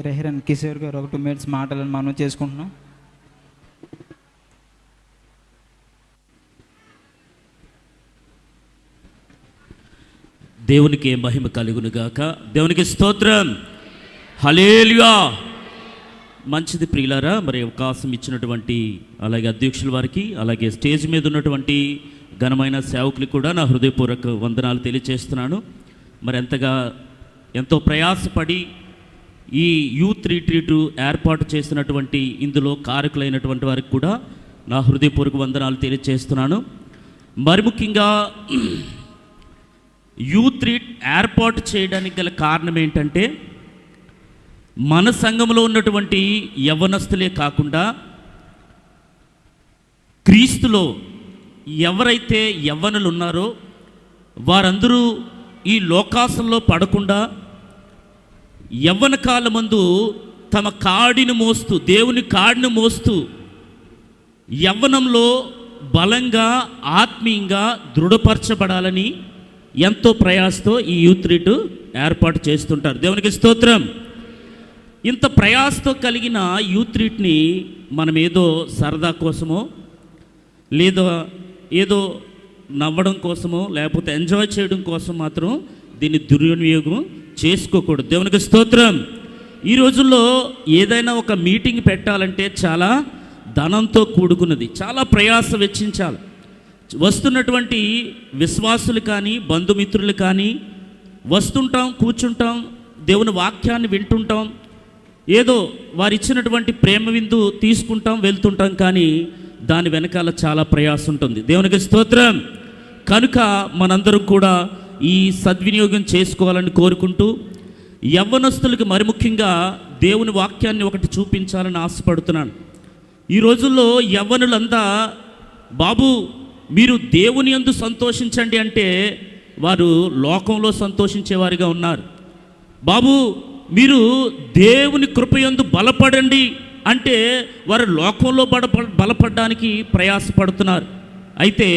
రెహరన్ కిషోర్ గారు ఒక 2 minutes మాటలను మనం చేసుకుంటున్నాం. దేవునికి మహిమ కలుగును గాక. దేవునికి స్తోత్రం. హల్లెలూయా. మంచిది ప్రియులారా, మరి అవకాశం ఇచ్చినటువంటి అలాగే అధ్యక్షుల వారికి, అలాగే స్టేజ్ మీద ఉన్నటువంటి ఘనమైన సేవకులకు కూడా నా హృదయపూర్వక వందనాలు తెలియజేస్తున్నాను. మరి ఎంతో ప్రయాసపడి ఈ యూత్ రిట్రీట్ ఏర్పాటు చేసినటువంటి ఇందులో కారకులైనటువంటి వారికి కూడా నా హృదయపూర్వక వందనాలు తెలియజేస్తున్నాను. మరి ముఖ్యంగా యూత్ రీట్ ఏర్పాటు చేయడానికి గల కారణం ఏంటంటే, మన సంఘంలో ఉన్నటువంటి యవ్వనస్తులే కాకుండా క్రీస్తులో ఎవరైతే యవ్వనులు ఉన్నారో వారందరూ ఈ లోకాసంలో పడకుండా యవ్వన కాలమందు తమ కాడిని మోస్తూ, దేవుని కాడిని మోస్తూ యవ్వనంలో బలంగా ఆత్మీయంగా దృఢపరచబడాలని ఎంతో ప్రయాసతో ఈ యూత్ రీట్ ఏర్పాటు చేస్తుంటారు. దేవునికి స్తోత్రం. ఇంత ప్రయాసతో కలిగిన యూత్ రీట్ని మనం ఏదో సరదా కోసమో లేదా ఏదో నవ్వడం కోసమో లేకపోతే ఎంజాయ్ చేయడం కోసం మాత్రం దీన్ని దుర్వినియోగం చేసుకోకూడదు. దేవునికి స్తోత్రం. ఈ రోజుల్లో ఏదైనా ఒక మీటింగ్ పెట్టాలంటే చాలా ధనంతో కూడుకున్నది, చాలా ప్రయాస వెచ్చించాలి. వస్తున్నటువంటి విశ్వాసులు కానీ బంధుమిత్రులు కానీ వస్తుంటాం, కూర్చుంటాం, దేవుని వాక్యాన్ని వింటుంటాం, ఏదో వారు ఇచ్చినటువంటి ప్రేమ విందు తీసుకుంటాం, వెళ్తుంటాం, కానీ దాని వెనకాల చాలా ప్రయాసం ఉంటుంది. దేవునికి స్తోత్రం. కనుక మనందరం కూడా ఈ సద్వినియోగం చేసుకోవాలని కోరుకుంటూ, యవ్వనస్తులకు మరి ముఖ్యంగా దేవుని వాక్యాన్ని ఒకటి చూపించాలని ఆశపడుతున్నాను. ఈ రోజుల్లో యవ్వనులంతా బాబు మీరు దేవుని యందు సంతోషించండి అంటే వారు లోకంలో సంతోషించేవారిగా ఉన్నారు. బాబు మీరు దేవుని కృపయందు బలపడండి అంటే వారు లోకంలో బలపడడానికి ప్రయాసపడుతున్నారు. అయితే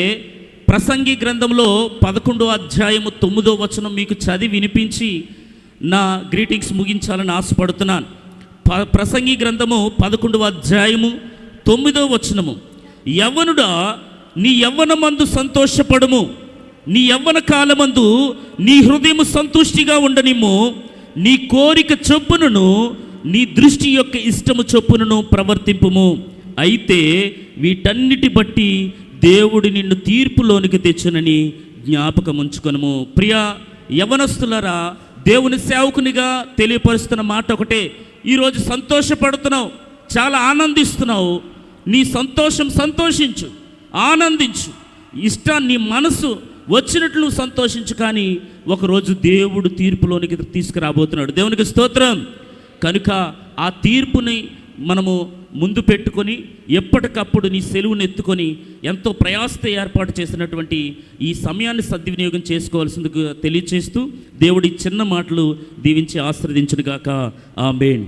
ప్రసంగి గ్రంథంలో 11వ అధ్యాయము 9వ వచనం మీకు చదివి వినిపించి నా గ్రీటింగ్స్ ముగించాలని ఆశపడుతున్నాను. ప్రసంగి గ్రంథము 11వ అధ్యాయము 9వ వచనము, యవ్వనుడా నీ యవ్వనమందు సంతోషపడుము, నీ యవ్వన కాలమందు నీ హృదయము సంతుష్టిగా ఉండనిమ్ము, నీ కోరిక చొప్పునను నీ దృష్టి యొక్క ఇష్టము చొప్పునను ప్రవర్తింపుము. అయితే వీటన్నిటి బట్టి దేవుడు నిన్ను తీర్పులోనికి తెచ్చునని జ్ఞాపకం ఉంచుకొనుము. ప్రియా యవనస్తులరా, దేవుని సేవకునిగా తెలియపరుస్తున్న మాట ఒకటే, ఈరోజు సంతోషపడుతున్నావు, చాలా ఆనందిస్తున్నావు, నీ సంతోషించు, ఆనందించు, నీ మనసు వచ్చినట్లు సంతోషించు. కానీ ఒకరోజు దేవుడు తీర్పులోనికి తీసుకురాబోతున్నాడు. దేవునికి స్తోత్రం. కనుక ఆ తీర్పుని మనము ముందు పెట్టుకొని ఎప్పటికప్పుడు నీ సెలవును ఎత్తుకొని ఎంతో ప్రయాసతో ఏర్పాటు చేసినటువంటి ఈ సమయాన్ని సద్వినియోగం చేసుకోవాల్సిందిగా తెలియచేస్తూ దేవుడి చిన్న మాటలు దీవించి ఆశీర్వదించును గాక. ఆమేన్.